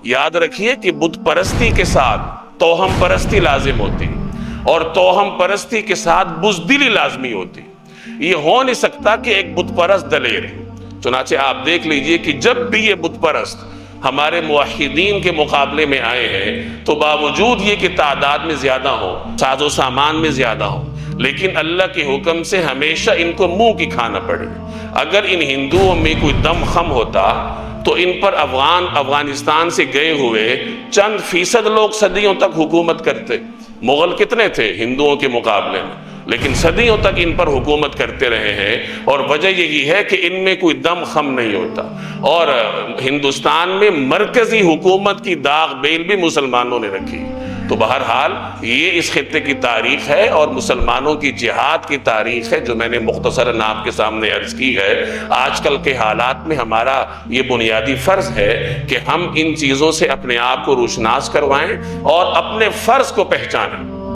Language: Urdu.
یاد رکھیے کہ بت پرستی کے ساتھ توہم پرستی لازم ہوتی اور توہم پرستی کے ساتھ بزدلی لازمی ہوتی. یہ ہو نہیں سکتا کہ ایک بت پرست دلیر ہے. چنانچہ آپ دیکھ لیجئے کہ جب بھی یہ بت پرست ہمارے موحدین کے مقابلے میں آئے ہیں تو باوجود یہ کہ تعداد میں زیادہ ہو، ساز و سامان میں زیادہ ہو، لیکن اللہ کے حکم سے ہمیشہ ان کو منہ کی کھانا پڑے. اگر ان ہندوؤں میں کوئی دم خم ہوتا تو ان پر افغانستان سے گئے ہوئے چند فیصد لوگ صدیوں تک حکومت کرتے. مغل کتنے تھے ہندوؤں کے مقابلے میں، لیکن صدیوں تک ان پر حکومت کرتے رہے ہیں، اور وجہ یہی ہے کہ ان میں کوئی دم خم نہیں ہوتا. اور ہندوستان میں مرکزی حکومت کی داغ بیل بھی مسلمانوں نے رکھی. تو بہرحال یہ اس خطے کی تاریخ ہے اور مسلمانوں کی جہاد کی تاریخ ہے جو میں نے مختصراً آپ کے سامنے عرض کی ہے. آج کل کے حالات میں ہمارا یہ بنیادی فرض ہے کہ ہم ان چیزوں سے اپنے آپ کو روشناس کروائیں اور اپنے فرض کو پہچانیں.